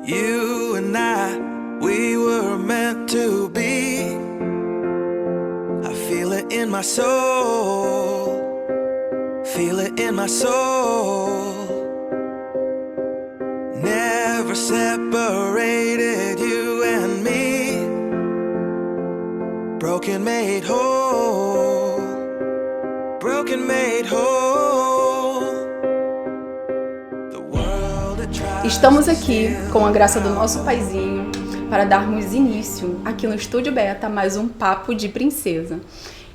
You and I, we were meant to be. I feel it in my soul. Feel it in my soul. Never separated, you and me. Broken made whole. Broken made whole. The world that tries. Estamos aqui, com a graça do nosso paizinho, para darmos início aqui no Estúdio Beta a mais um Papo de Princesa.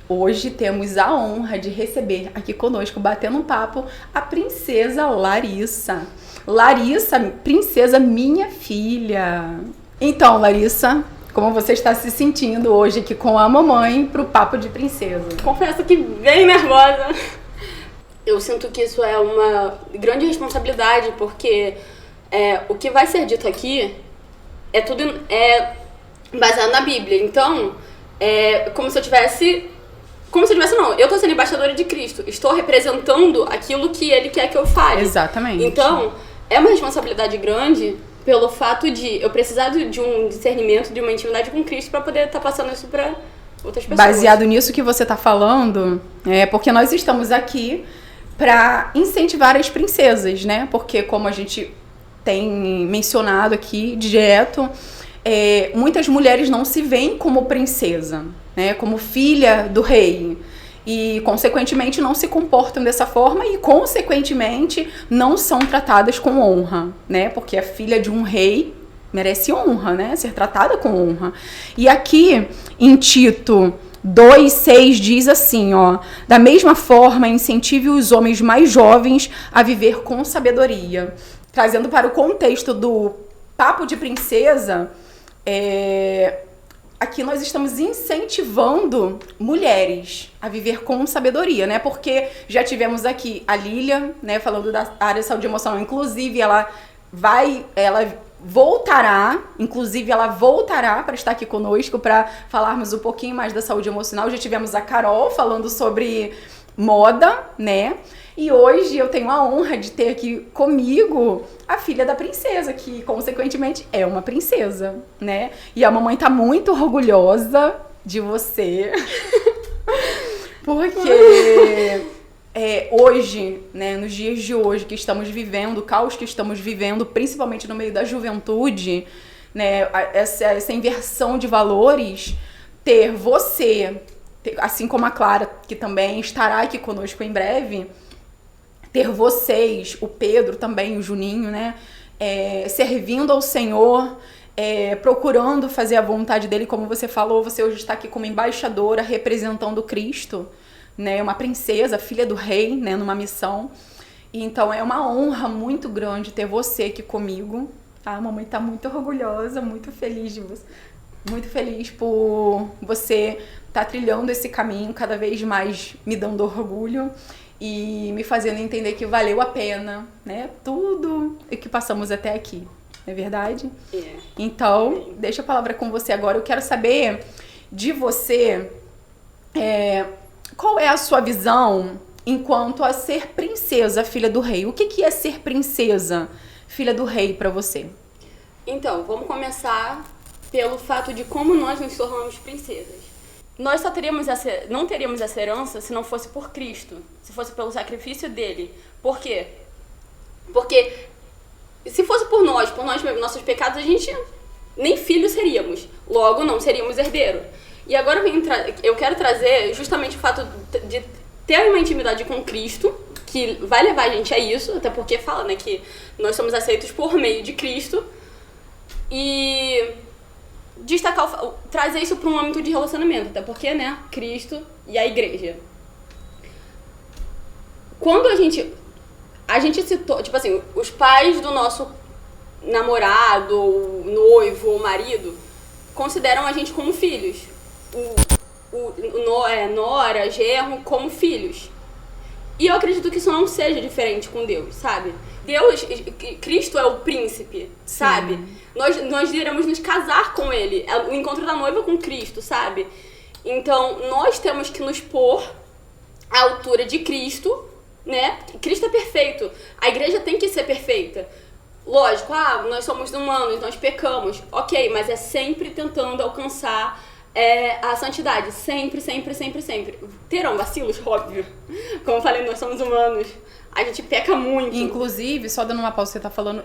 Hoje temos a honra de receber aqui conosco, batendo um papo, a princesa Larissa. Larissa, princesa, minha filha. Então, Larissa, como você está se sentindo hoje aqui com a mamãe pro Papo de Princesa? Confesso que bem nervosa. Eu sinto que isso é uma grande responsabilidade, porque o que vai ser dito aqui é tudo baseado na Bíblia. Então, como se eu tivesse não, eu tô sendo embaixadora de Cristo. Estou representando aquilo que Ele quer que eu fale. Exatamente. Então, é uma responsabilidade grande pelo fato de eu precisar de um discernimento, de uma intimidade com Cristo para poder estar passando isso para outras pessoas. Baseado nisso que você tá falando, porque nós estamos aqui para incentivar as princesas, né? Porque como a gente tem mencionado aqui direto, muitas mulheres não se veem como princesa, né? Como filha do rei. E, consequentemente, não se comportam dessa forma e, consequentemente, não são tratadas com honra, né? Porque a filha de um rei merece honra, né? Ser tratada com honra. E aqui, em Tito 2:6 diz assim, ó: da mesma forma, incentive os homens mais jovens a viver com sabedoria. Trazendo para o contexto do Papo de Princesa, aqui nós estamos incentivando mulheres a viver com sabedoria, né? Porque já tivemos aqui a Lília, né, falando da área de saúde emocional. Inclusive, ela voltará para estar aqui conosco para falarmos um pouquinho mais da saúde emocional. Já tivemos a Carol falando sobre moda, né? E hoje eu tenho a honra de ter aqui comigo a filha da princesa, que consequentemente é uma princesa, né? E a mamãe tá muito orgulhosa de você. Porque hoje, né, nos dias de hoje que estamos vivendo, o caos que estamos vivendo, principalmente no meio da juventude, né, essa inversão de valores, ter você, assim como a Clara, que também estará aqui conosco em breve, ter vocês, o Pedro também, o Juninho, né, servindo ao Senhor, procurando fazer a vontade dele, como você falou, você hoje está aqui como embaixadora, representando Cristo, né, uma princesa, filha do rei, né, numa missão. E então é uma honra muito grande ter você aqui comigo. A mamãe está muito orgulhosa, muito feliz de você, muito feliz por você estar trilhando esse caminho, cada vez mais me dando orgulho e me fazendo entender que valeu a pena, né, tudo o que passamos até aqui, não é verdade? Então, deixa a palavra com você agora. Eu quero saber de você, qual é a sua visão enquanto a ser princesa, filha do rei? O que é ser princesa, filha do rei para você? Então, vamos começar pelo fato de como nós nos tornamos princesas. Nós não teríamos essa herança se não fosse por Cristo, se fosse pelo sacrifício dele. Por quê? Porque se fosse por nós mesmos, nossos pecados, a gente nem filhos seríamos. Logo, não seríamos herdeiros. E agora eu quero trazer justamente o fato de ter uma intimidade com Cristo, que vai levar a gente a isso, até porque fala, né, que nós somos aceitos por meio de Cristo. E trazer isso para um âmbito de relacionamento, até porque, né, Cristo e a igreja. Quando a gente citou, tipo assim, os pais do nosso namorado, ou noivo, ou marido, consideram a gente como filhos. Nora, genro, como filhos. E eu acredito que isso não seja diferente com Deus, sabe? Cristo é o príncipe, sabe? Nós iremos nos casar com ele. É o encontro da noiva com Cristo, sabe? Então, nós temos que nos pôr à altura de Cristo, né? Cristo é perfeito. A igreja tem que ser perfeita. Lógico, nós somos humanos, nós pecamos. Ok, mas é sempre tentando alcançar a santidade. Sempre, sempre, sempre, sempre. Terão vacilos, óbvio. Como eu falei, nós somos humanos. A gente peca muito. Inclusive, só dando uma pausa que você tá falando,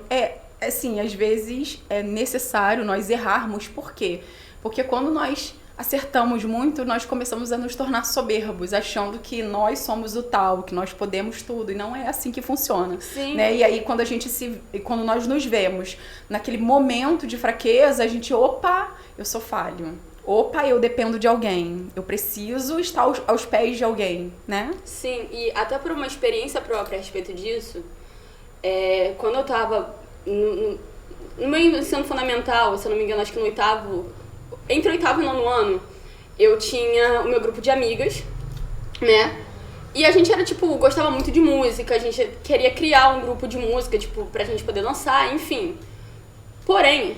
assim, às vezes é necessário nós errarmos. Por quê? Porque quando nós acertamos muito, nós começamos a nos tornar soberbos, achando que nós somos o tal, que nós podemos tudo, e não é assim que funciona. Sim. Né? E aí, quando nós nos vemos naquele momento de fraqueza, a gente, eu sou falho. Eu dependo de alguém. Eu preciso estar aos pés de alguém, né? Sim, e até por uma experiência própria a respeito disso, quando eu tava no meu ensino fundamental, se eu não me engano, acho que entre o oitavo e nono ano, eu tinha o meu grupo de amigas, né? E a gente era, gostava muito de música, a gente queria criar um grupo de música, pra gente poder dançar, enfim. Porém,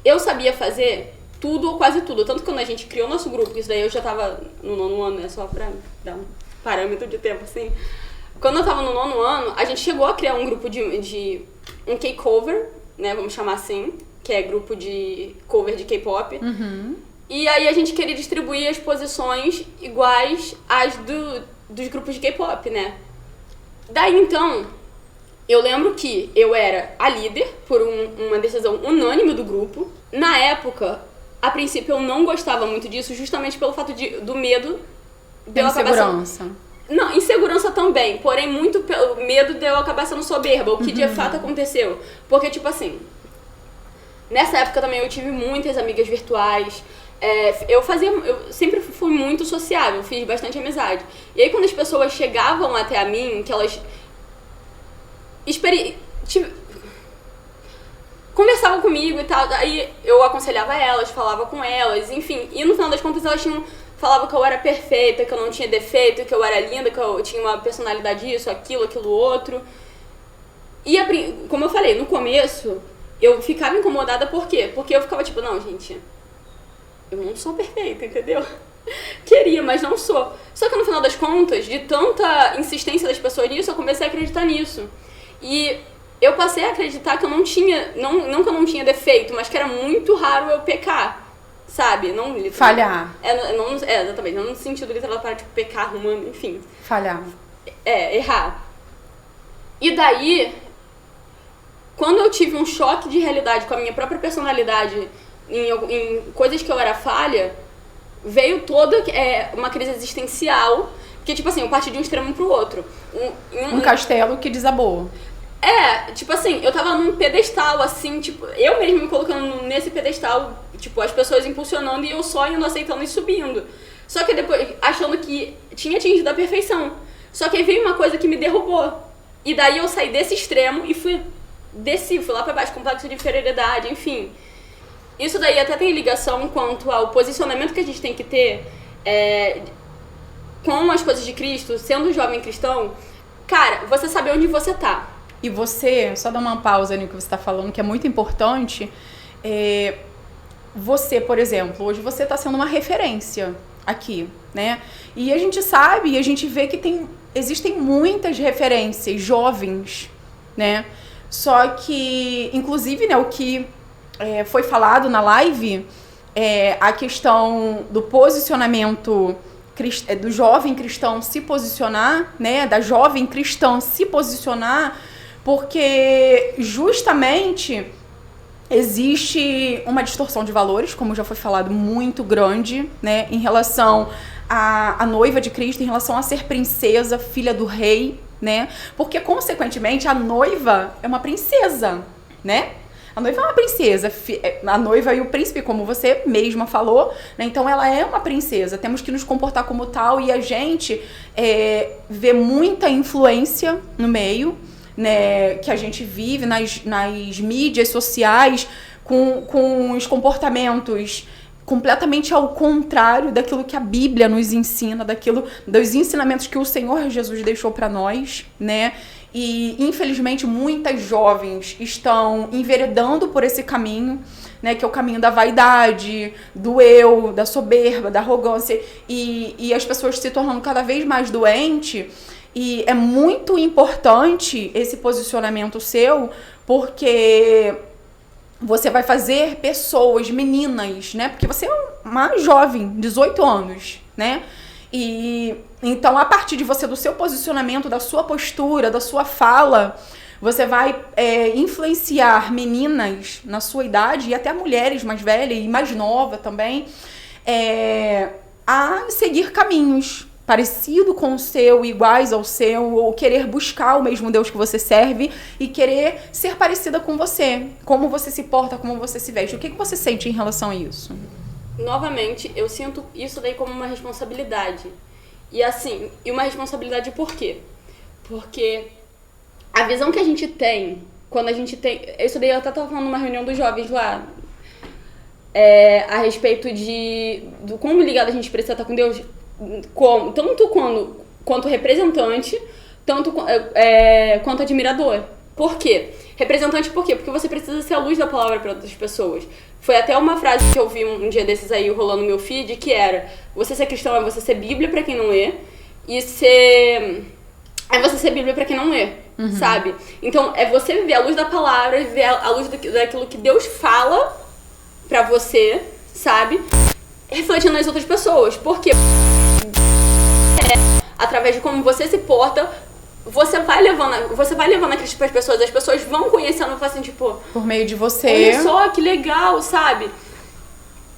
eu sabia fazer tudo ou quase tudo. Tanto que quando a gente criou nosso grupo, isso daí eu já tava no nono ano, né? Só pra dar um parâmetro de tempo, assim. Quando eu tava no nono ano, a gente chegou a criar um grupo de um K-cover, né? Vamos chamar assim. Que é grupo de cover de K-pop. Uhum. E aí a gente queria distribuir as posições iguais às dos grupos de K-pop, né? Daí então, eu lembro que eu era a líder por uma decisão unânime do grupo. Na época, a princípio eu não gostava muito disso, justamente pelo fato do medo de eu acabar Insegurança. Não, insegurança também, porém muito pelo medo de eu acabar sendo soberba, o que de fato aconteceu. Porque, assim, nessa época também eu tive muitas amigas virtuais, eu sempre fui muito sociável, fiz bastante amizade. E aí quando as pessoas chegavam até a mim, que elas conversavam comigo e tal, aí eu aconselhava elas, falava com elas, enfim. E no final das contas elas falavam que eu era perfeita, que eu não tinha defeito, que eu era linda, que eu tinha uma personalidade isso, aquilo outro. E como eu falei, no começo eu ficava incomodada, por quê? Porque eu ficava não, gente, eu não sou perfeita, entendeu? Queria, mas não sou. Só que no final das contas, de tanta insistência das pessoas nisso, eu comecei a acreditar nisso. E eu passei a acreditar que eu não tinha, não que eu não tinha defeito, mas que era muito raro eu pecar, sabe? Não Falhar. Exatamente, não no sentido literal para pecar, arrumando, enfim. Falhar. Errar. E daí, quando eu tive um choque de realidade com a minha própria personalidade em coisas que eu era falha, veio toda uma crise existencial, que eu parti de um extremo pro outro. Um castelo que desabou. Eu tava num pedestal, assim, eu mesmo me colocando nesse pedestal, as pessoas impulsionando e eu só indo, aceitando e subindo. Só que depois, achando que tinha atingido a perfeição. Só que aí veio uma coisa que me derrubou. E daí eu saí desse extremo e fui lá pra baixo, complexo de inferioridade, enfim. Isso daí até tem ligação quanto ao posicionamento que a gente tem que ter com as coisas de Cristo, sendo jovem cristão. Cara, você saber onde você tá. E você, só dar uma pausa no que você tá falando, que é muito importante. Você, por exemplo, hoje você tá sendo uma referência aqui, né? E a gente sabe, e a gente vê que existem muitas referências jovens, né? Só que, inclusive, né, o que foi falado na live, a questão do posicionamento do jovem cristão se posicionar, né, da jovem cristã se posicionar, porque justamente existe uma distorção de valores, como já foi falado, muito grande, né, em relação à noiva de Cristo, em relação a ser princesa, filha do rei, né? Porque, consequentemente, a noiva é uma princesa, né? A noiva é uma princesa, a noiva e o príncipe, como você mesma falou, né? Então ela é uma princesa, temos que nos comportar como tal, e a gente vê muita influência no meio, né? Que a gente vive nas mídias sociais com os comportamentos completamente ao contrário daquilo que a Bíblia nos ensina, dos ensinamentos que o Senhor Jesus deixou para nós, né? E, infelizmente, muitas jovens estão enveredando por esse caminho, né? Que é o caminho da vaidade, do eu, da soberba, da arrogância, e as pessoas se tornando cada vez mais doentes E é muito importante esse posicionamento seu, porque você vai fazer pessoas, meninas, né? Porque você é uma jovem, 18 anos, né? E então, a partir de você, do seu posicionamento, da sua postura, da sua fala, você vai influenciar meninas na sua idade, e até mulheres mais velhas e mais novas também, a seguir caminhos parecido com o seu, iguais ao seu, ou querer buscar o mesmo Deus que você serve e querer ser parecida com você, como você se porta, como você se veste. O que você sente em relação a isso? Novamente, eu sinto isso daí como uma responsabilidade. E assim, uma responsabilidade por quê? Porque a visão que a gente tem, quando a gente tem... Isso daí eu até estava falando numa reunião dos jovens lá, a respeito do como ligado a gente precisa estar com Deus, tanto quanto representante, tanto quanto admirador. Por quê? Representante por quê? Porque você precisa ser a luz da palavra para outras pessoas. Foi até uma frase que eu vi um dia desses aí rolando no meu feed, que era: você ser cristão é você ser Bíblia para quem não lê, e é você ser Bíblia para quem não lê, sabe? Então, é você viver a luz da palavra, viver a luz daquilo que Deus fala pra você, sabe? Refletindo nas outras pessoas. Por quê? Através de como você se porta, você vai levando a Cristo pras pessoas. As pessoas vão conhecendo, assim, tipo... Por meio de você. Olha só, que legal, sabe?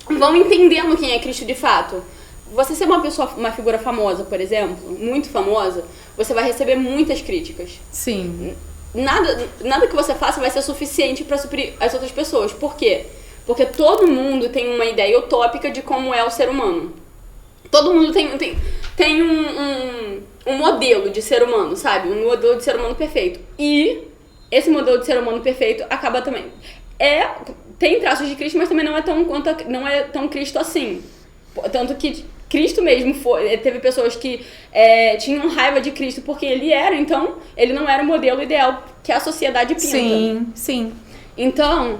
Vão entendendo quem é Cristo de fato. Você ser uma figura famosa, por exemplo, muito famosa, você vai receber muitas críticas. Sim. Nada que você faça vai ser suficiente pra suprir as outras pessoas. Por quê? Porque todo mundo tem uma ideia utópica de como é o ser humano. Todo mundo tem um modelo de ser humano, sabe? Um modelo de ser humano perfeito. E esse modelo de ser humano perfeito acaba também... Tem traços de Cristo, mas também não é tão Cristo assim. Tanto que Cristo mesmo teve pessoas que tinham raiva de Cristo porque ele era, então ele não era o modelo ideal que a sociedade pinta. Sim, sim. Então,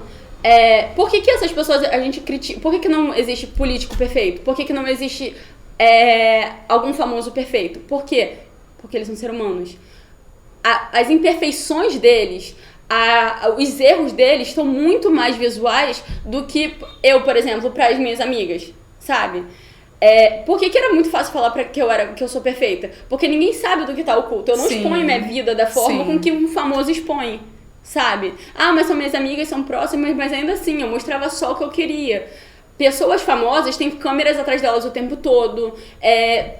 por que essas pessoas a gente critica? Por que não existe político perfeito? Por que não existe algum famoso perfeito? Por quê? Porque eles são seres humanos. As imperfeições deles, os erros deles estão muito mais visuais do que eu, por exemplo, para as minhas amigas, sabe? Por que era muito fácil falar que eu sou perfeita? Porque ninguém sabe do que tá oculto. Eu não exponho minha vida da forma com que um famoso expõe, sabe? Mas são minhas amigas, são próximas, mas ainda assim, eu mostrava só o que eu queria. Pessoas famosas têm câmeras atrás delas o tempo todo,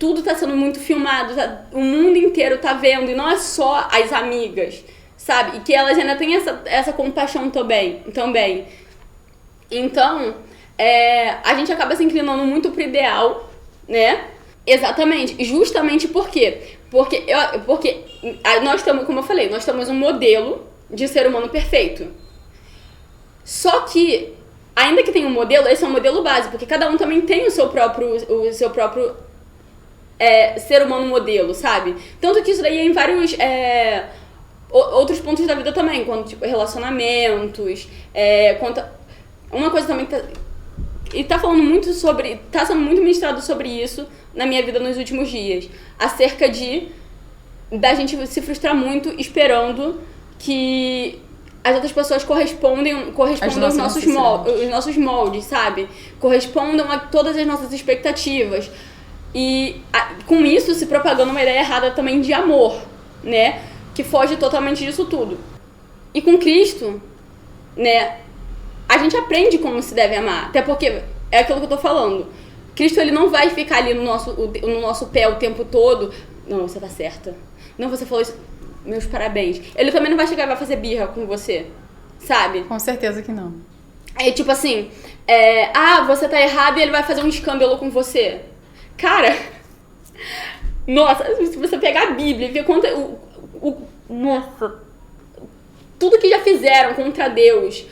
tudo tá sendo muito filmado, o mundo inteiro tá vendo, e não é só as amigas, sabe? E que elas ainda têm essa compaixão também. Então, a gente acaba se inclinando muito pro ideal, né? Exatamente, justamente por quê? Porque nós estamos, como eu falei, nós estamos um modelo de ser humano perfeito. Só que, ainda que tenha um modelo, esse é um modelo base, porque cada um também tem o seu próprio ser humano modelo, sabe? Tanto que isso daí é em vários outros pontos da vida também, quanto tipo relacionamentos, uma coisa também que tá falando muito sobre, tá sendo muito ministrado sobre isso na minha vida nos últimos dias, acerca da gente se frustrar muito esperando que as outras pessoas correspondam aos nossos moldes, sabe? Correspondam a todas as nossas expectativas. E com isso se propagando uma ideia errada também de amor, né? Que foge totalmente disso tudo. E com Cristo, né? A gente aprende como se deve amar. Até porque é aquilo que eu tô falando. Cristo, ele não vai ficar ali no nosso pé o tempo todo. Não, você tá certa. Não, você falou isso. Meus parabéns. Ele também não vai chegar e vai fazer birra com você, sabe? Com certeza que não. Tipo assim, você tá errado e ele vai fazer um escândalo com você. Cara, nossa, se você pegar a Bíblia e ver quanto... nossa, tudo que já fizeram contra Deus,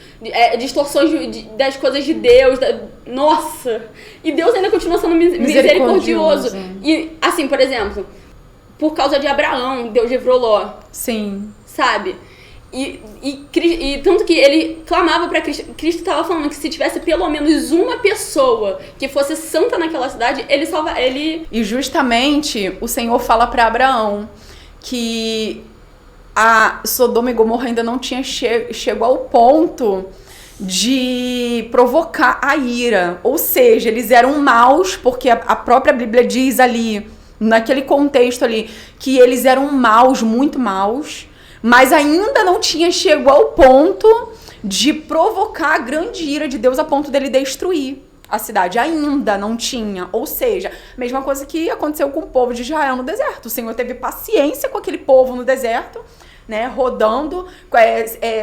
distorções das coisas de Deus, nossa! E Deus ainda continua sendo misericordioso. E, assim, por exemplo... Por causa de Abraão, Deus livrou Ló. Sim. Sabe? E tanto que ele clamava pra Cristo. Cristo estava falando que se tivesse pelo menos uma pessoa que fosse santa naquela cidade, ele salva ele. E justamente o Senhor fala pra Abraão que a Sodoma e Gomorra ainda não tinha chegou ao ponto de provocar a ira. Ou seja, eles eram maus, porque a própria Bíblia diz ali, naquele contexto ali, que eles eram maus, muito maus, mas ainda não tinha chegado ao ponto de provocar a grande ira de Deus a ponto dele destruir a cidade. Ainda não tinha. Ou seja, mesma coisa que aconteceu com o povo de Israel no deserto. O Senhor teve paciência com aquele povo no deserto, né, rodando,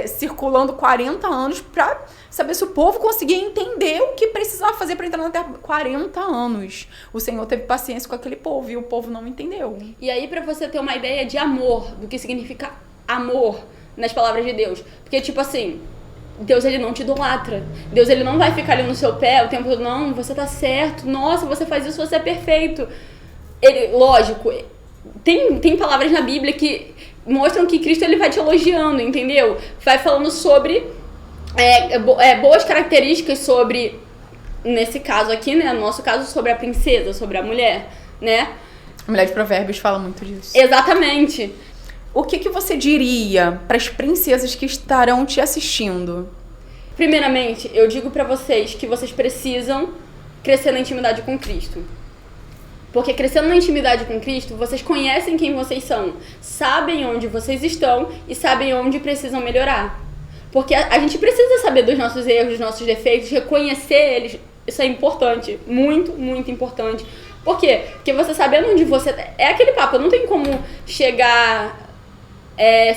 circulando 40 anos para saber se o povo conseguia entender o que precisava fazer para entrar na terra. 40 anos. O Senhor teve paciência com aquele povo e o povo não entendeu. E aí, para você ter uma ideia de amor, do que significa amor nas palavras de Deus. Porque, tipo assim, Deus, ele não te idolatra. Deus, ele não vai ficar ali no seu pé o tempo todo, não, você tá certo, nossa, você faz isso, você é perfeito. Ele, lógico, tem palavras na Bíblia que mostram que Cristo, ele vai te elogiando, entendeu? Vai falando sobre boas características sobre, nesse caso aqui, né, no nosso caso, sobre a princesa, sobre a mulher, né? A mulher de Provérbios fala muito disso. Exatamente. O que você diria para as princesas que estarão te assistindo? Primeiramente, eu digo para vocês que vocês precisam crescer na intimidade com Cristo. Porque crescendo na intimidade com Cristo, vocês conhecem quem vocês são, sabem onde vocês estão e sabem onde precisam melhorar. Porque a gente precisa saber dos nossos erros, dos nossos defeitos, reconhecer eles. Isso é importante, muito, muito importante. Por quê? Porque você sabendo onde você... É aquele papo, não tem como chegar,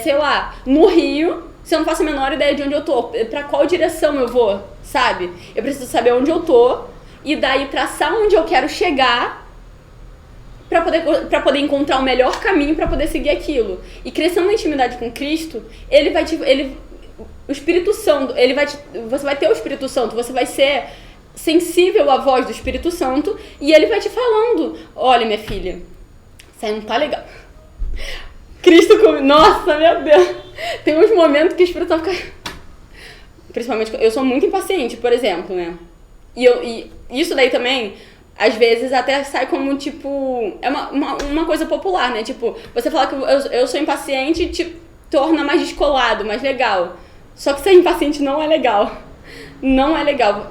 sei lá, no Rio, se eu não faço a menor ideia de onde eu tô, pra qual direção eu vou, sabe? Eu preciso saber onde eu tô e daí traçar onde eu quero chegar pra poder encontrar o melhor caminho pra poder seguir aquilo. E crescendo na intimidade com Cristo, ele vai te... o Espírito Santo, você vai ter o Espírito Santo, você vai ser sensível à voz do Espírito Santo e ele vai te falando, olha, minha filha, isso aí não tá legal. Cristo comigo, nossa, meu Deus, tem uns momentos que o Espírito Santo fica... Principalmente, eu sou muito impaciente, por exemplo, né? E isso daí também, às vezes, até sai como, tipo, é uma coisa popular, né? Tipo, você fala que eu sou impaciente te torna mais descolado, mais legal. Só que ser impaciente não é legal. Não é legal.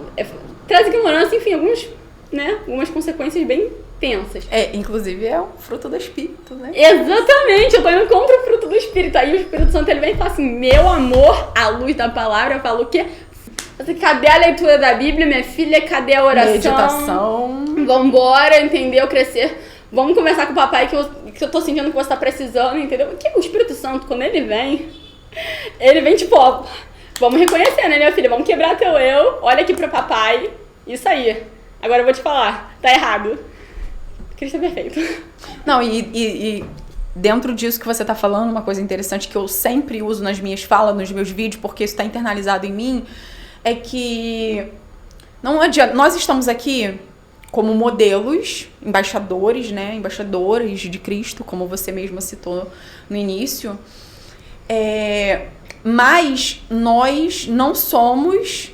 Traz ignorância, enfim, algumas consequências bem tensas. Inclusive é o fruto do Espírito, né? Exatamente, eu tô indo contra o fruto do Espírito. Aí o Espírito Santo, ele vem e fala assim, meu amor, à luz da palavra, fala o quê? Cadê a leitura da Bíblia, minha filha? Cadê a oração? Meditação. Vambora, entendeu? Crescer. Vamos conversar com o papai que eu tô sentindo que você tá precisando, entendeu? Porque o Espírito Santo, quando ele vem tipo, ó, vamos reconhecer, né, minha filha? Vamos quebrar teu eu, olha aqui pro papai. Isso aí. Agora eu vou te falar, tá errado. Cristo é perfeito. Não, e dentro disso que você tá falando, uma coisa interessante que eu sempre uso nas minhas falas, nos meus vídeos, porque isso tá internalizado em mim, é que não adianta, nós estamos aqui como modelos, embaixadores, né, embaixadoras de Cristo, como você mesma citou no início, mas nós não somos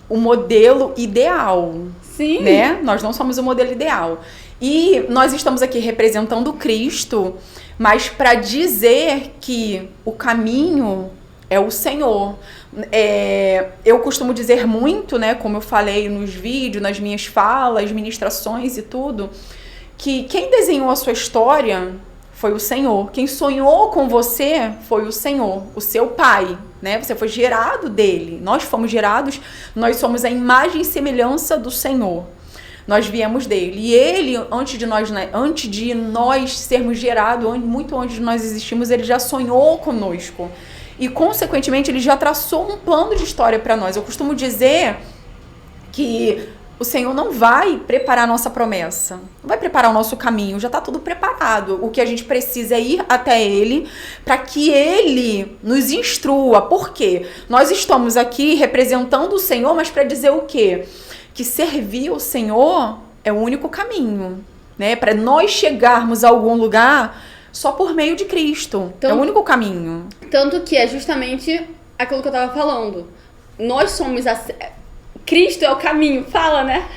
o modelo ideal. Sim. Né? Nós não somos o modelo ideal. E nós estamos aqui representando Cristo, mas para dizer que o caminho é o Senhor. Eu costumo dizer muito, né, como eu falei nos vídeos, nas minhas falas, ministrações e tudo, que quem desenhou a sua história foi o Senhor. Quem sonhou com você foi o Senhor, o seu Pai, né? Você foi gerado dele. Nós fomos gerados, nós somos a imagem e semelhança do Senhor. Nós viemos dele. E ele, antes de nós sermos gerados, muito antes de nós existirmos, ele já sonhou conosco. E, consequentemente, ele já traçou um plano de história para nós. Eu costumo dizer que o Senhor não vai preparar a nossa promessa, não vai preparar o nosso caminho, já está tudo preparado. O que a gente precisa é ir até Ele para que Ele nos instrua. Por quê? Nós estamos aqui representando o Senhor, mas para dizer o quê? Que servir o Senhor é o único caminho, né? Para nós chegarmos a algum lugar só por meio de Cristo. É o único caminho. Tanto que é justamente aquilo que eu estava falando. Nós somos Cristo é o caminho, fala, né?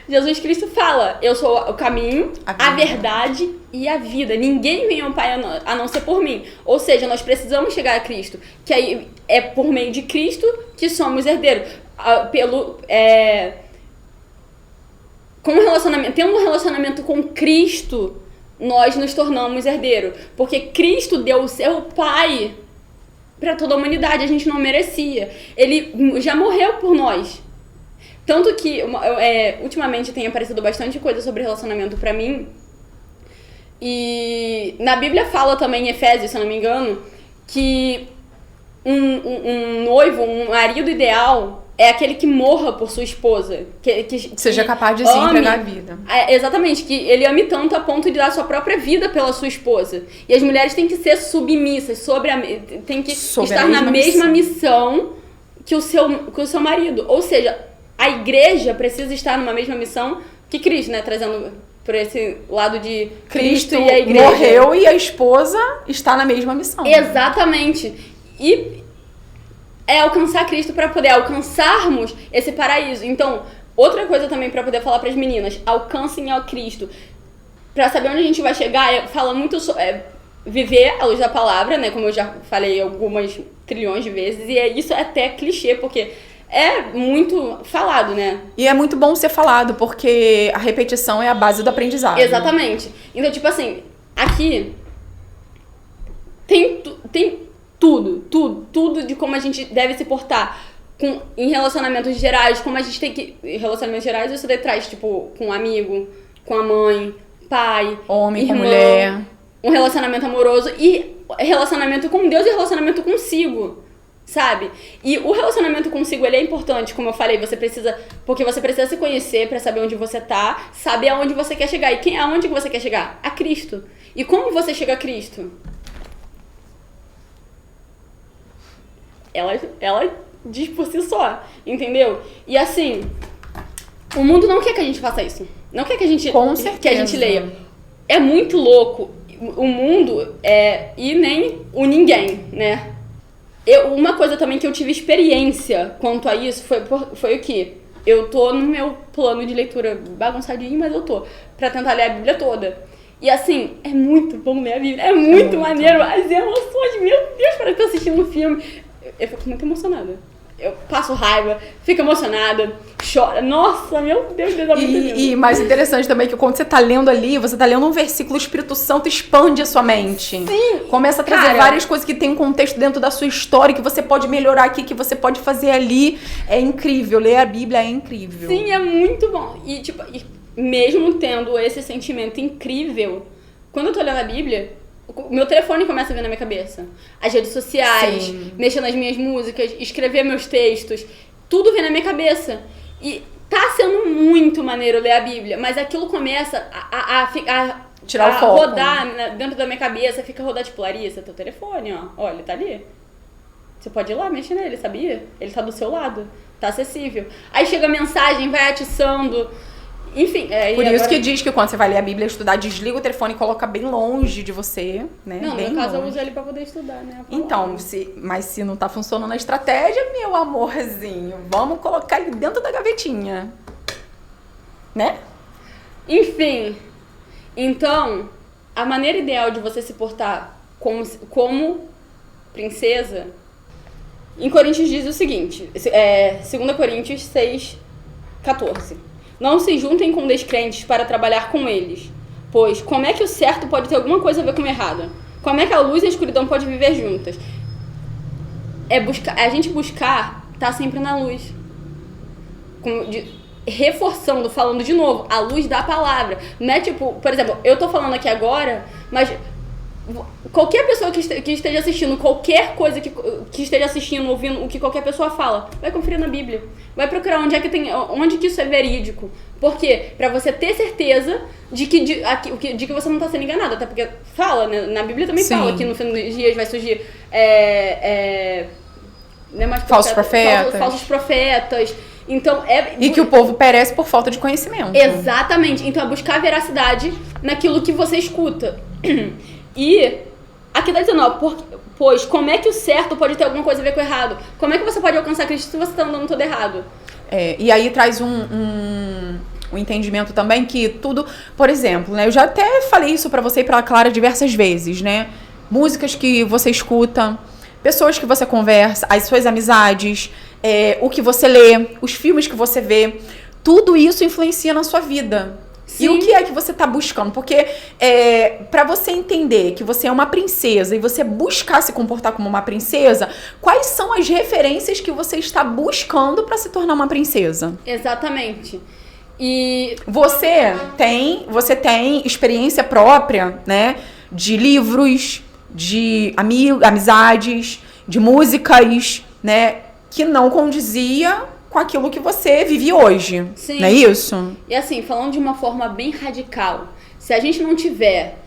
Jesus Cristo fala, eu sou o caminho, a verdade e a vida. Ninguém vem ao Pai a não ser por mim. Ou seja, nós precisamos chegar a Cristo, que aí é por meio de Cristo que somos herdeiros. Tendo um relacionamento com Cristo, nós nos tornamos herdeiros. Porque Cristo deu o seu Pai para toda a humanidade, a gente não merecia. Ele já morreu por nós. Tanto que, ultimamente tem aparecido bastante coisa sobre relacionamento pra mim. E na Bíblia fala também, em Efésios, se eu não me engano, que um noivo, um marido ideal é aquele que morra por sua esposa. Que seja capaz de se entregar a vida. Exatamente, que ele ame tanto a ponto de dar sua própria vida pela sua esposa. E as mulheres têm que ser submissas, têm que estar na mesma missão que o seu marido. Ou seja, a igreja precisa estar numa mesma missão que Cristo, né? Trazendo por esse lado de Cristo e a igreja. Morreu e a esposa está na mesma missão. Exatamente. E é alcançar Cristo para poder alcançarmos esse paraíso. Então, outra coisa também para poder falar para as meninas, alcancem ao Cristo. Para saber onde a gente vai chegar, fala muito sobre viver à luz da palavra, né? Como eu já falei algumas trilhões de vezes. E isso é até clichê, porque é muito falado, né? E é muito bom ser falado, porque a repetição é a base do aprendizado. Exatamente. Então, tipo assim, aqui tem tudo de como a gente deve se portar em relacionamentos gerais, como a gente tem que... Em relacionamentos gerais, isso daí traz, tipo, com um amigo, com a mãe, pai, homem, irmã, com mulher. Um relacionamento amoroso e relacionamento com Deus e relacionamento consigo. Sabe? E o relacionamento consigo, ele é importante, como eu falei, porque você precisa se conhecer pra saber onde você tá, saber aonde você quer chegar. E aonde que você quer chegar? A Cristo. E como você chega a Cristo? Ela diz por si só, entendeu? E assim, o mundo não quer que a gente faça isso. Não quer que a gente leia. É muito louco. O mundo e nem o ninguém, né? Uma coisa também que eu tive experiência quanto a isso foi o que? Eu tô no meu plano de leitura bagunçadinho, mas eu tô pra tentar ler a Bíblia toda. E assim, é muito bom ler a Bíblia, é muito maneiro, as emoções, meu Deus, parece que eu tô assistindo um filme. Eu fico muito emocionada. Eu passo raiva, fico emocionada, choro. Nossa, meu Deus, é muito lindo. E mais interessante também que quando você tá lendo ali, você tá lendo um versículo, o Espírito Santo expande a sua mente. Sim. Começa a trazer várias coisas que tem um contexto dentro da sua história, que você pode melhorar aqui, que você pode fazer ali. É incrível, ler a Bíblia é incrível. Sim, é muito bom. E tipo, mesmo tendo esse sentimento incrível, quando eu tô lendo a Bíblia, meu telefone começa a vir na minha cabeça. As redes sociais, Sim. mexer nas minhas músicas, escrever meus textos, tudo vem na minha cabeça. E tá sendo muito maneiro ler a Bíblia, mas aquilo começa a tirar o foco, rodar dentro da minha cabeça, fica rodar tipo, Larissa, teu telefone, ó, olha, tá ali. Você pode ir lá, mexer nele, sabia? Ele tá do seu lado, tá acessível. Aí chega a mensagem, vai atiçando. Enfim, por isso que diz que quando você vai ler a Bíblia, estudar, desliga o telefone e coloca bem longe de você, né? Não, bem no caso longe. eu uso ele pra poder estudar, né? Então, mas se não tá funcionando a estratégia, meu amorzinho, vamos colocar ele dentro da gavetinha, né? Enfim, então, a maneira ideal de você se portar como princesa, em Coríntios diz o seguinte, 2 Coríntios 6:14. Não se juntem com descrentes para trabalhar com eles, pois como é que o certo pode ter alguma coisa a ver com o errado? Como é que a luz e a escuridão podem viver juntas? A gente buscar estar sempre na luz. Reforçando, falando de novo, a luz da palavra. Não é tipo, por exemplo, eu tô falando aqui agora, mas qualquer pessoa que esteja assistindo, qualquer coisa que esteja assistindo, ouvindo o que qualquer pessoa fala, vai conferir na Bíblia. Vai procurar onde que isso é verídico. Por quê? Pra você ter certeza de que você não tá sendo enganado. Até porque fala, né? Na Bíblia também Sim. fala que no fim dos dias vai surgir falsos profetas. Falsos profetas. Então, E que o povo perece por falta de conhecimento. Exatamente. Então é buscar a veracidade naquilo que você escuta. E aqui tá dizendo, pois como é que o certo pode ter alguma coisa a ver com o errado? Como é que você pode alcançar Cristo se você tá andando todo errado? E aí traz um entendimento também que tudo... Por exemplo, né? Eu já até falei isso pra você e pra Clara diversas vezes, né? Músicas que você escuta, pessoas que você conversa, as suas amizades, o que você lê, os filmes que você vê, tudo isso influencia na sua vida. Sim. E o que é que você tá buscando? Porque pra você entender que você é uma princesa e você buscar se comportar como uma princesa, quais são as referências que você está buscando pra se tornar uma princesa? Exatamente. E Você tem experiência própria, né? De livros, de amizades, de músicas, né? Que não condizia com aquilo que você vive hoje. Sim. Não é isso? E assim, falando de uma forma bem radical, se a gente não tiver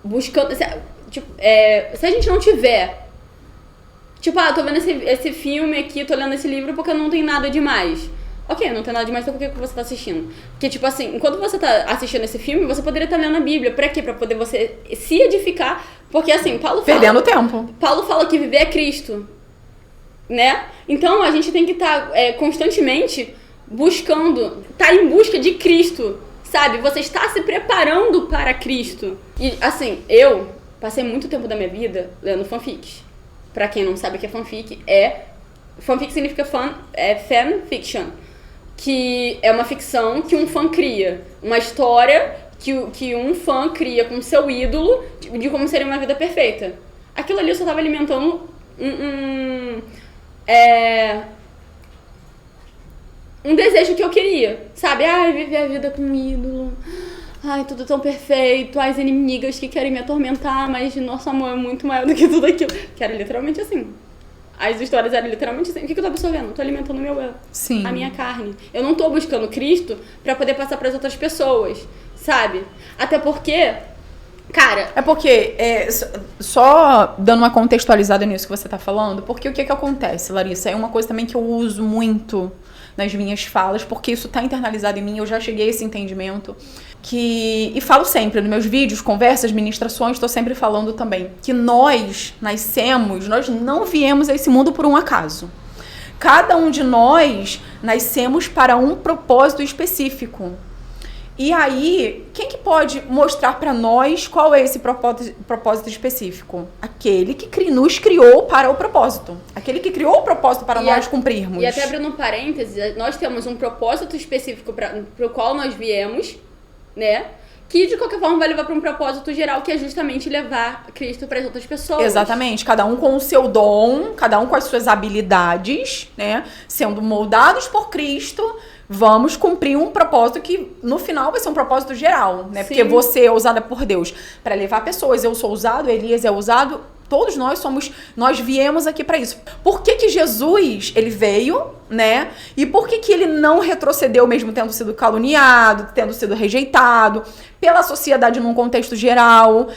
buscando... Se a gente não tiver... Tipo, tô vendo esse filme aqui, tô lendo esse livro porque não tem nada demais. Ok, não tem nada demais, então por que você tá assistindo? Porque, tipo assim, enquanto você tá assistindo esse filme, você poderia estar lendo a Bíblia. Pra quê? Pra poder você se edificar. Porque, assim, Paulo fala... Perdendo tempo. Paulo fala que viver é Cristo, né? Então, a gente tem que estar constantemente buscando, tá em busca de Cristo, sabe? Você está se preparando para Cristo. E, assim, eu passei muito tempo da minha vida lendo fanfics. Pra quem não sabe o que é fanfic, fanfic significa fan fiction, que é uma ficção que um fã cria. Uma história que um fã cria com seu ídolo de como seria uma vida perfeita. Aquilo ali eu só tava alimentando um desejo que eu queria, sabe? Ai, viver a vida com um ídolo. Ai, tudo tão perfeito. Ai, as inimigas que querem me atormentar, mas nosso amor é muito maior do que tudo aquilo. Que era literalmente assim. As histórias eram literalmente assim. O que eu tô absorvendo? Eu tô alimentando o meu eu. Sim. A minha carne. Eu não tô buscando Cristo pra poder passar pras outras pessoas, sabe? Até porque, cara... É porque, só dando uma contextualizada nisso que você tá falando, porque o que acontece, Larissa? É uma coisa também que eu uso muito nas minhas falas, porque isso tá internalizado em mim, eu já cheguei a esse entendimento, e falo sempre nos meus vídeos, conversas, ministrações, tô sempre falando também, que nós não viemos a esse mundo por um acaso. Cada um de nós nascemos para um propósito específico. E aí, quem que pode mostrar pra nós qual é esse propósito específico? Aquele que nos criou para o propósito. Aquele que criou o propósito para nós cumprirmos. E até abrindo um parênteses, nós temos um propósito específico pro qual nós viemos, né? Que de qualquer forma vai levar para um propósito geral, que é justamente levar Cristo para as outras pessoas. Exatamente, cada um com o seu dom, cada um com as suas habilidades, né? Sendo moldados por Cristo, vamos cumprir um propósito que no final vai ser um propósito geral, né? Sim. Porque você é usada por Deus para levar pessoas, eu sou usado, Elias é usado, todos nós viemos aqui para isso. Por que Jesus, ele veio, né? E por que ele não retrocedeu mesmo tendo sido caluniado, tendo sido rejeitado pela sociedade num contexto geral?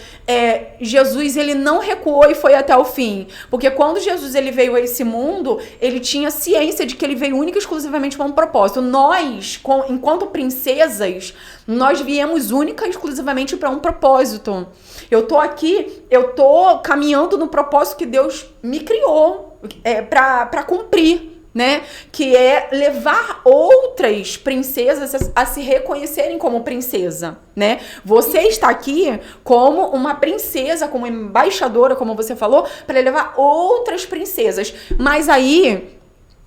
Jesus, ele não recuou e foi até o fim. Porque quando Jesus ele veio a esse mundo, ele tinha ciência de que ele veio única e exclusivamente para um propósito. Nós, enquanto princesas, nós viemos única e exclusivamente para um propósito. Eu tô aqui, eu tô caminhando no propósito que Deus me criou para cumprir, né? Que é levar outras princesas a se reconhecerem como princesa, né? Você está aqui como uma princesa, como embaixadora, como você falou, para levar outras princesas. Mas aí,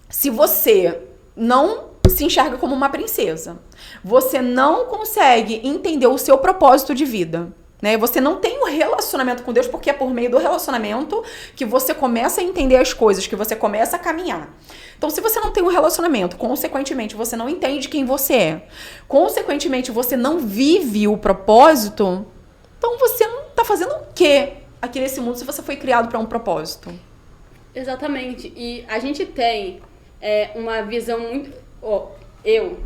se você não se enxerga como uma princesa, você não consegue entender o seu propósito de vida, né? Você não tem um relacionamento com Deus, porque é por meio do relacionamento que você começa a entender as coisas, que você começa a caminhar. Então, se você não tem um relacionamento, consequentemente, você não entende quem você é, consequentemente, você não vive o propósito, então você não tá fazendo o quê aqui nesse mundo se você foi criado para um propósito? Exatamente. E a gente tem uma visão muito... eu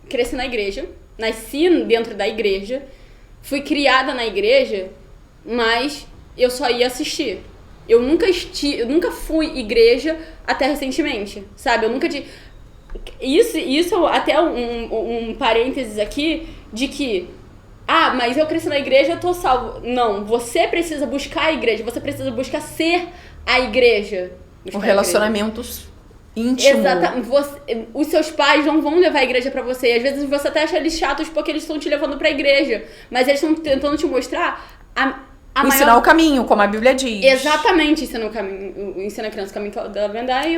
cresci na igreja, nasci dentro da igreja, fui criada na igreja, mas eu só ia assistir. Eu nunca fui igreja até recentemente, sabe? Eu nunca tive... Isso até um parênteses aqui de que... mas eu cresci na igreja, eu tô salvo. Não, você precisa buscar a igreja, você precisa buscar ser a igreja. O relacionamento íntimo. Exatamente. Os seus pais não vão levar a igreja pra você. Às vezes você até acha eles chatos porque eles estão te levando pra igreja. Mas eles estão tentando te mostrar ensinar o caminho, como a Bíblia diz. Exatamente, ensina o caminho, ensina a criança o caminho da verdade.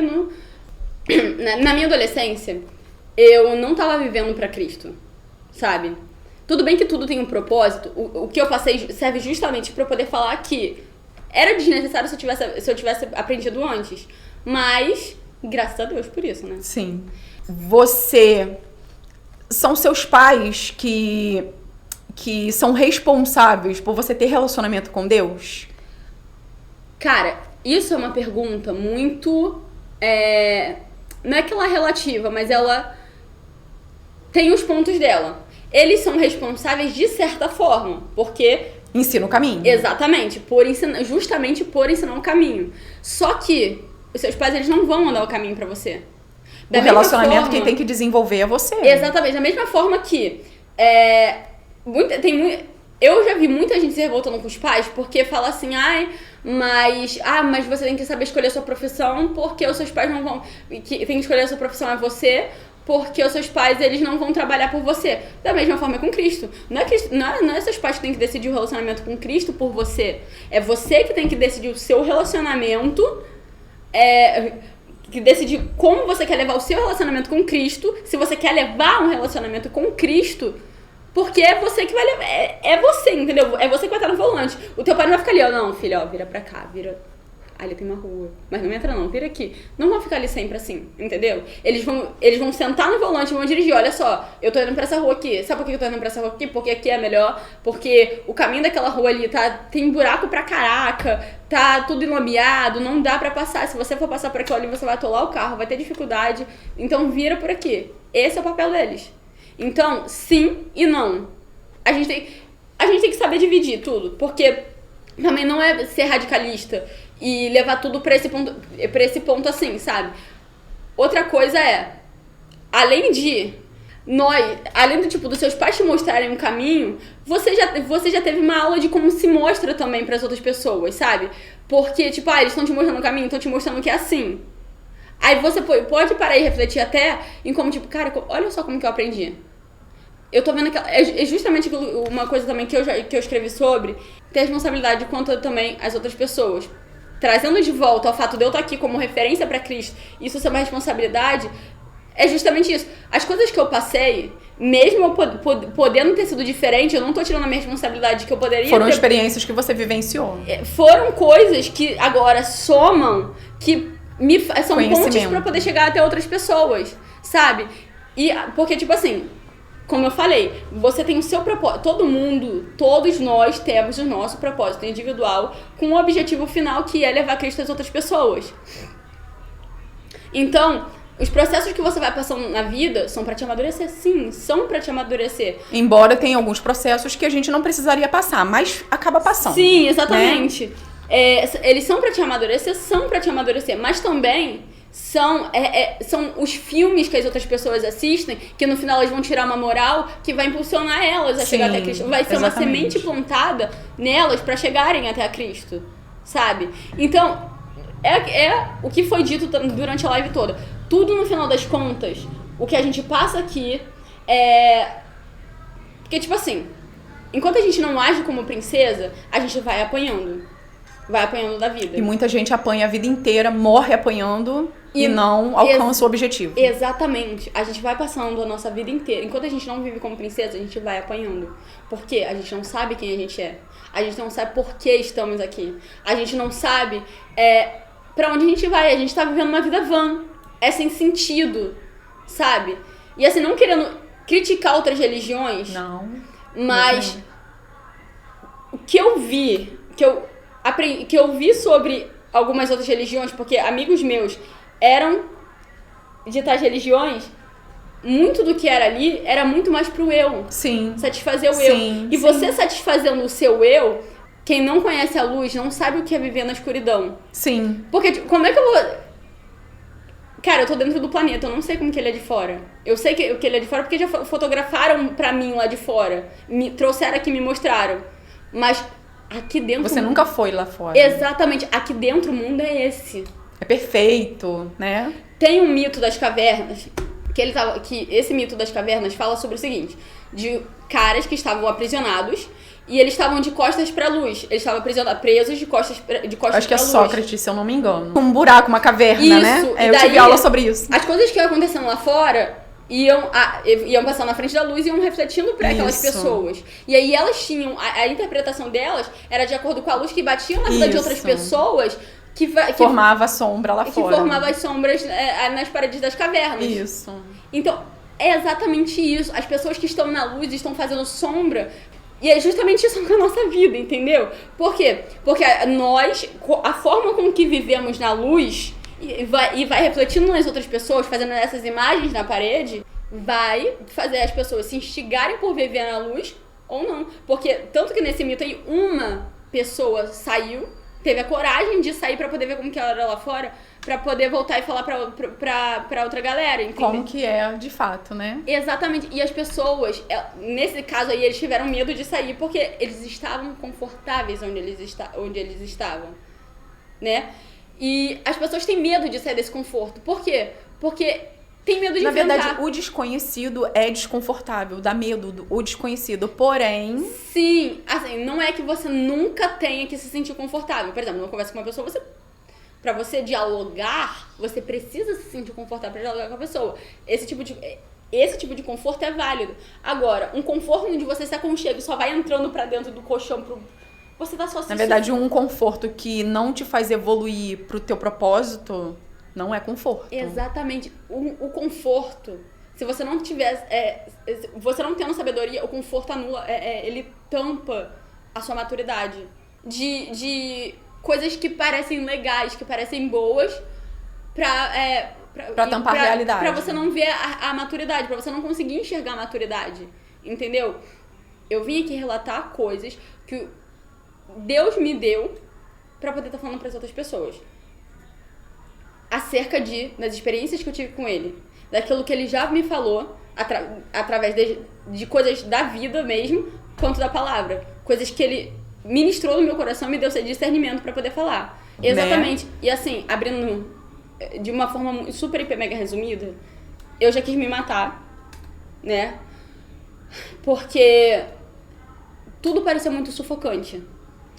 Na minha adolescência, eu não tava vivendo pra Cristo, sabe? Tudo bem que tudo tem um propósito. O que eu passei serve justamente pra eu poder falar que era desnecessário se eu tivesse aprendido antes. Mas, graças a Deus por isso, né? Sim. São seus pais que são responsáveis por você ter relacionamento com Deus? Cara, isso é uma pergunta muito... não é que ela é relativa, mas ela tem os pontos dela. Eles são responsáveis de certa forma, porque... Ensina o caminho. Exatamente, justamente por ensinar o caminho. Só que os seus pais, eles não vão mandar o caminho pra você. O relacionamento quem tem que desenvolver é você. Exatamente, da mesma forma que... eu já vi muita gente se revoltando com os pais porque fala assim, mas você tem que saber escolher a sua profissão porque os seus pais não vão... Tem que escolher a sua profissão é você porque os seus pais, eles não vão trabalhar por você. Da mesma forma com Cristo. Não é seus pais que tem que decidir o relacionamento com Cristo por você. É você que tem que decidir o seu relacionamento, que decidir como você quer levar o seu relacionamento com Cristo, se você quer levar um relacionamento com Cristo, porque é você que vai levar, é você, entendeu? É você que vai estar no volante. O teu pai não vai ficar ali, ó, não, filho, ó, vira pra cá, vira... Ali tem uma rua, mas não entra não, vira aqui. Não vão ficar ali sempre assim, entendeu? Eles vão sentar no volante e vão dirigir, olha só, eu tô indo pra essa rua aqui. Sabe por que eu tô indo pra essa rua aqui? Porque aqui é melhor, porque o caminho daquela rua ali tem buraco pra caraca, tá tudo enlameado, não dá pra passar. Se você for passar por aquilo ali, você vai atolar o carro, vai ter dificuldade. Então vira por aqui. Esse é o papel deles. Então, sim e não. A gente tem que saber dividir tudo, porque também não é ser radicalista e levar tudo pra esse ponto assim, sabe? Outra coisa além dos seus pais te mostrarem um caminho, você já teve uma aula de como se mostra também pras outras pessoas, sabe? Porque, eles estão te mostrando o caminho, estão te mostrando que é assim. Aí você pode parar e refletir até em como, cara, olha só como que eu aprendi. Eu tô vendo que é justamente uma coisa também que eu escrevi sobre, ter responsabilidade quanto também as outras pessoas. Trazendo de volta ao fato de eu estar aqui como referência pra Cristo, isso ser uma responsabilidade, é justamente isso. As coisas que eu passei, mesmo eu podendo ter sido diferente, eu não tô tirando a minha responsabilidade que eu poderia Foram experiências que você vivenciou. Foram coisas que agora somam, que são pontes pra poder chegar até outras pessoas, sabe? E porque, como eu falei, você tem o seu propósito, todos nós temos o nosso propósito individual com o objetivo final que é levar Cristo às outras pessoas. Então, os processos que você vai passando na vida são pra te amadurecer, sim, são pra te amadurecer. Embora tenha alguns processos que a gente não precisaria passar, mas acaba passando. Sim, exatamente. Né? Eles são pra te amadurecer, mas também... São os filmes que as outras pessoas assistem, que no final elas vão tirar uma moral que vai impulsionar elas a chegar até Cristo. Vai ser uma semente plantada nelas pra chegarem até a Cristo, sabe? Então, o que foi dito durante a live toda. Tudo no final das contas, o que a gente passa aqui porque, enquanto a gente não age como princesa, a gente vai apanhando da vida. E muita gente apanha a vida inteira, morre apanhando e não alcança o objetivo. Exatamente. A gente vai passando a nossa vida inteira. Enquanto a gente não vive como princesa, a gente vai apanhando. Por quê? A gente não sabe quem a gente é. A gente não sabe por que estamos aqui. A gente não sabe pra onde a gente vai. A gente tá vivendo uma vida vã. É sem sentido, sabe? E não querendo criticar outras religiões. Não. Mas o que eu vi, que eu vi sobre algumas outras religiões, porque amigos meus eram de tais religiões, muito do que era ali era muito mais pro eu. Sim. Satisfazer o eu. E você satisfazendo o seu eu, quem não conhece a luz não sabe o que é viver na escuridão. Sim. Porque como é que eu vou... Cara, eu tô dentro do planeta, eu não sei como que ele é de fora. Eu sei que ele é de fora porque já fotografaram pra mim lá de fora. Me trouxeram aqui, me mostraram. Mas aqui dentro... Você nunca foi lá fora. Exatamente. Aqui dentro o mundo é esse. É perfeito, né? tem um mito das cavernas, que esse mito das cavernas fala sobre o seguinte, de caras que estavam aprisionados e eles estavam de costas pra luz. Eles estavam presos de costas pra luz. Acho que é Sócrates, se eu não me engano. Um buraco, uma caverna, isso, né? E eu tive aula sobre isso. As coisas que iam acontecendo lá fora iam passando na frente da luz e iam refletindo pra aquelas pessoas. E aí elas tinham... A interpretação delas era de acordo com a luz que batia na vida de outras pessoas... Que formava a sombra lá fora. Que formava as sombras nas paredes das cavernas. Isso. Então, é exatamente isso. As pessoas que estão na luz estão fazendo sombra. E é justamente isso com a nossa vida, entendeu? Por quê? Porque a forma com que vivemos na luz e vai refletindo nas outras pessoas, fazendo essas imagens na parede, vai fazer as pessoas se instigarem por viver na luz ou não. Porque, tanto que nesse mito aí, uma pessoa teve a coragem de sair pra poder ver como que ela era lá fora, pra poder voltar e falar pra outra galera, entendeu? Como que é, de fato, né? Exatamente. E as pessoas, nesse caso aí, eles tiveram medo de sair porque eles estavam confortáveis onde eles estavam, né? E as pessoas têm medo de sair desse conforto. Por quê? Porque tem medo de enfrentar. Na verdade, o desconhecido é desconfortável, dá medo o desconhecido, porém... Sim, assim, não é que você nunca tenha que se sentir confortável. Por exemplo, numa conversa com uma pessoa, pra você dialogar, você precisa se sentir confortável pra dialogar com a pessoa. Esse tipo de conforto é válido. Agora, um conforto onde você se aconchega e só vai entrando pra dentro do colchão você tá só se... Na verdade, um conforto que não te faz evoluir pro teu propósito... Não é conforto. Exatamente. O conforto, se você não tiver... você não tendo sabedoria, o conforto anula, ele tampa a sua maturidade. De coisas que parecem legais, que parecem boas, pra tampar a realidade. Pra você não ver a maturidade, pra você não conseguir enxergar a maturidade. Entendeu? Eu vim aqui relatar coisas que Deus me deu pra poder estar falando pras outras pessoas. Acerca das experiências que eu tive com ele, daquilo que ele já me falou, através de coisas da vida mesmo, quanto da palavra. Coisas que ele ministrou no meu coração e me deu esse discernimento pra poder falar. Exatamente. Né? E assim, abrindo de uma forma super, hiper, mega resumida, eu já quis me matar, né? Porque tudo parecia muito sufocante.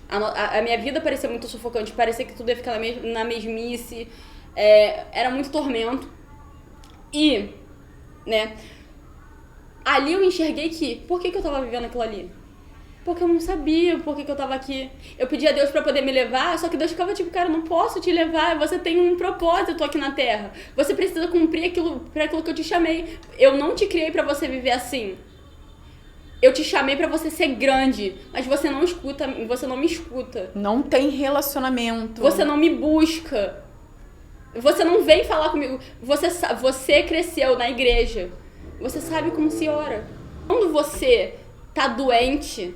A minha vida parecia muito sufocante, parecia que tudo ia ficar na mesmice. Era muito tormento. E, né, ali eu enxerguei que, por que eu tava vivendo aquilo ali? Porque eu não sabia por que eu tava aqui. Eu pedi a Deus pra poder me levar, só que Deus ficava tipo, cara, eu não posso te levar, você tem um propósito aqui na Terra. Você precisa cumprir pra aquilo que eu te chamei. Eu não te criei pra você viver assim. Eu te chamei pra você ser grande, mas você não me escuta. Não tem relacionamento. Você não me busca. Você não vem falar comigo. Você cresceu na igreja. Você sabe como se ora. Quando você tá doente,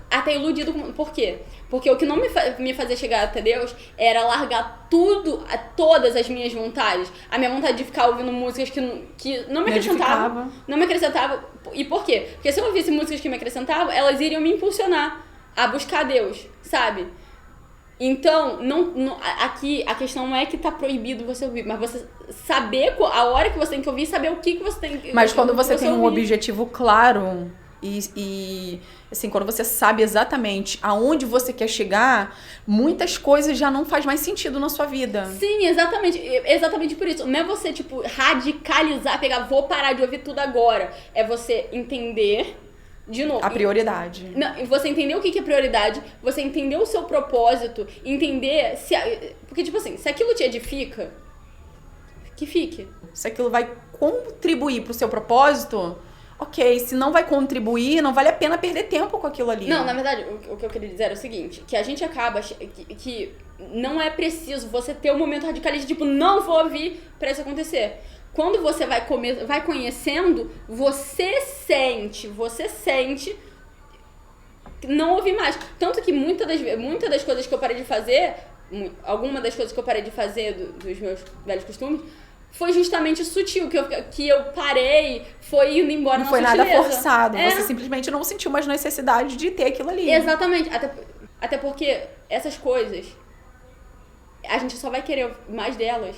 até iludido. Por quê? Porque o que não me fazia chegar até Deus era largar todas as minhas vontades. A minha vontade de ficar ouvindo músicas que não me acrescentavam. Não me acrescentavam. E por quê? Porque se eu ouvisse músicas que me acrescentavam, elas iriam me impulsionar a buscar Deus, sabe? Então, aqui a questão não é que tá proibido você ouvir, mas você saber a hora que você tem que ouvir e saber o que você tem que ouvir. Mas quando você tem um objetivo claro e assim, quando você sabe exatamente aonde você quer chegar, muitas coisas já não faz mais sentido na sua vida. Sim, exatamente. Exatamente por isso. Não é você, tipo, radicalizar, vou parar de ouvir tudo agora. É você entender... De novo. A prioridade. Não, você entender o que é prioridade, você entender o seu propósito, entender porque, tipo assim, se aquilo te edifica, que fique. Se aquilo vai contribuir pro seu propósito, ok. Se não vai contribuir, não vale a pena perder tempo com aquilo ali. Não, na verdade, o que eu queria dizer era o seguinte, que a gente acaba que não é preciso você ter um momento radicalista, tipo, não vou ouvir pra isso acontecer. Quando você vai conhecendo, você sente não ouvir mais. Tanto que muitas das coisas que eu parei de fazer, alguma das coisas que eu parei de fazer dos meus velhos costumes, foi justamente sutil, que eu parei, foi indo embora na sutileza. Não foi nada forçado, você simplesmente não sentiu mais necessidade de ter aquilo ali. Exatamente, até porque essas coisas, a gente só vai querer mais delas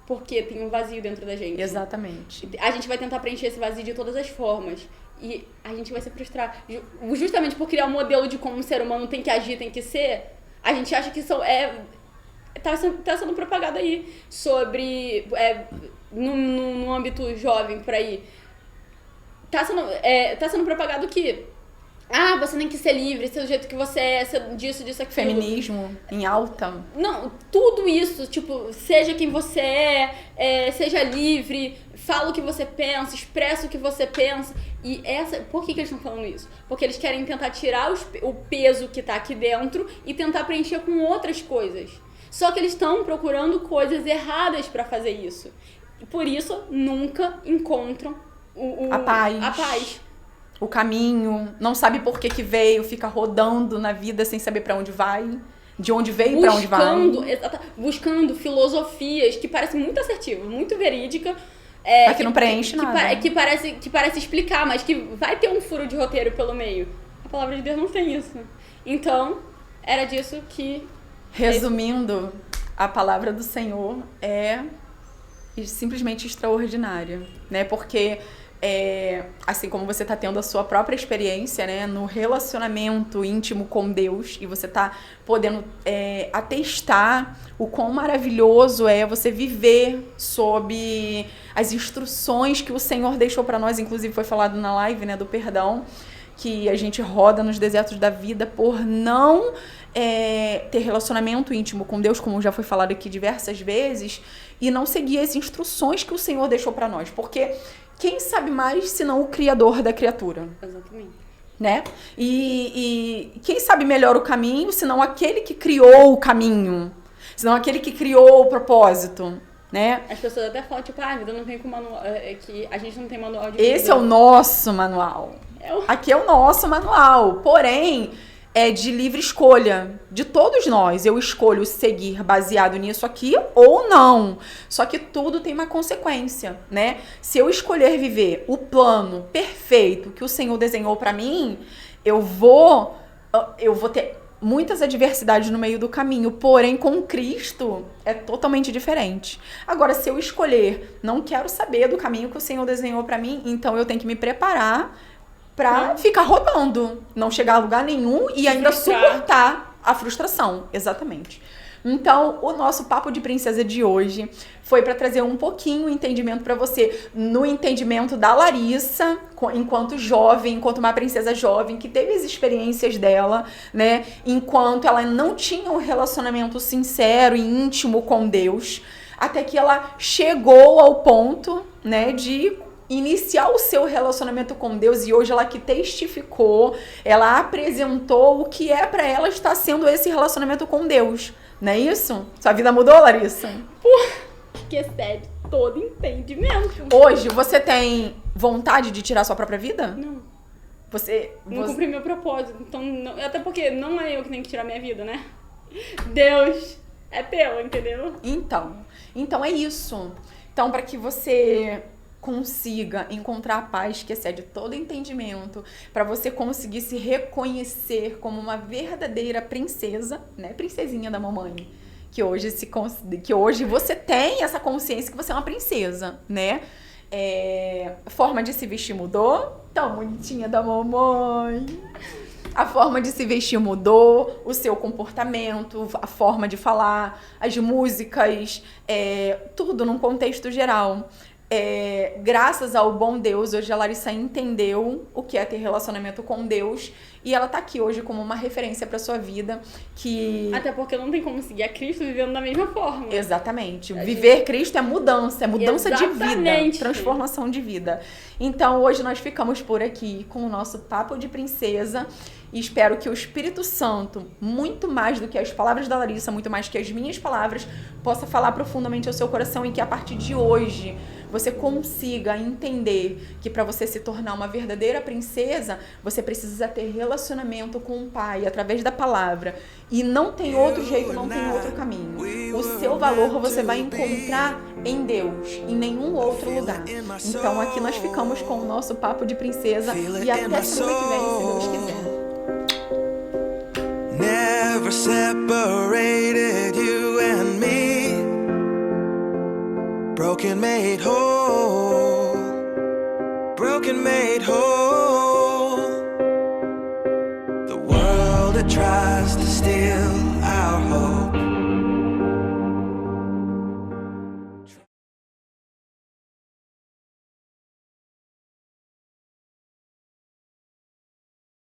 porque tem um vazio dentro da gente. Exatamente. A gente vai tentar preencher esse vazio de todas as formas. E a gente vai se frustrar. Justamente por criar um modelo de como um ser humano tem que agir, tem que ser, a gente acha que isso tá sendo propagado aí sobre no âmbito jovem por aí. Tá sendo propagado que você tem que ser livre, ser do jeito que você é, ser disso, aquilo. Feminismo em alta. Não, tudo isso, tipo, seja quem você seja livre, fala o que você pensa, expressa o que você pensa. E por que eles estão falando isso? Porque eles querem tentar tirar o peso que tá aqui dentro e tentar preencher com outras coisas. Só que eles estão procurando coisas erradas pra fazer isso. E por isso, nunca encontram a paz. O caminho, não sabe por que veio, fica rodando na vida sem saber pra onde vai, de onde veio e pra onde vai. Buscando filosofias que parecem muito assertivas, muito verídicas. Mas que não preenche nada. Que parece explicar, mas que vai ter um furo de roteiro pelo meio. A palavra de Deus não tem isso. Então, era disso que... Resumindo, a palavra do Senhor é simplesmente extraordinária, né? Porque... assim como você tá tendo a sua própria experiência, né, no relacionamento íntimo com Deus, e você tá podendo atestar o quão maravilhoso é você viver sob as instruções que o Senhor deixou para nós, inclusive foi falado na live, né, do perdão, que a gente roda nos desertos da vida por não ter relacionamento íntimo com Deus, como já foi falado aqui diversas vezes, e não seguir as instruções que o Senhor deixou para nós, porque quem sabe mais senão o Criador da criatura? Exatamente. Né? E quem sabe melhor o caminho senão aquele que criou o caminho? Senão aquele que criou o propósito, né? As pessoas até falam, tipo, a vida não vem com manual, que a gente não tem manual de vida. Esse é o nosso manual. Aqui é o nosso manual. Porém, é de livre escolha de todos nós. Eu escolho seguir baseado nisso aqui ou não. Só que tudo tem uma consequência, né? Se eu escolher viver o plano perfeito que o Senhor desenhou pra mim, eu vou ter muitas adversidades no meio do caminho. Porém, com Cristo é totalmente diferente. Agora, se eu escolher, não quero saber do caminho que o Senhor desenhou pra mim, então eu tenho que me preparar pra ficar rodando, não chegar a lugar nenhum e ainda suportar a frustração. Exatamente. Então, o nosso Papo de Princesa de hoje foi para trazer um pouquinho o entendimento para você, no entendimento da Larissa, enquanto jovem, enquanto uma princesa jovem, que teve as experiências dela, né? Enquanto ela não tinha um relacionamento sincero e íntimo com Deus, até que ela chegou ao ponto, né, de iniciar o seu relacionamento com Deus, e hoje ela que testificou, ela apresentou o que é pra ela estar sendo esse relacionamento com Deus. Não é isso? Sua vida mudou, Larissa? Que excede todo entendimento. Hoje, você tem vontade de tirar sua própria vida? Não. Não cumpri meu propósito. Então, até porque não é eu que tenho que tirar minha vida, né? Deus é teu, entendeu? Então é isso. Então, para que você consiga encontrar a paz que excede todo entendimento, para você conseguir se reconhecer como uma verdadeira princesa, né, princesinha da mamãe, que hoje você tem essa consciência que você é uma princesa, né? Forma de se vestir mudou, tão bonitinha da mamãe. A forma de se vestir mudou, o seu comportamento, a forma de falar, as músicas, tudo num contexto geral. Graças ao bom Deus, hoje a Larissa entendeu o que é ter relacionamento com Deus, e ela tá aqui hoje como uma referência pra sua vida, que... Até porque não tem como seguir a Cristo vivendo da mesma forma. Exatamente. Viver Cristo é mudança de vida, transformação de vida. Então, hoje nós ficamos por aqui com o nosso Papo de Princesa, e espero que o Espírito Santo, muito mais do que as palavras da Larissa, muito mais que as minhas palavras, possa falar profundamente ao seu coração, e que a partir de hoje você consiga entender que para você se tornar uma verdadeira princesa, você precisa ter relacionamento com o Pai através da palavra. E não tem outro jeito, não tem outro caminho. O seu valor você vai encontrar em Deus, em nenhum outro lugar. Então aqui nós ficamos com o nosso Papo de Princesa, e até semana que vem, se Deus quiser. Never separated you and me. broken made whole, broken made whole. The world that tries to steal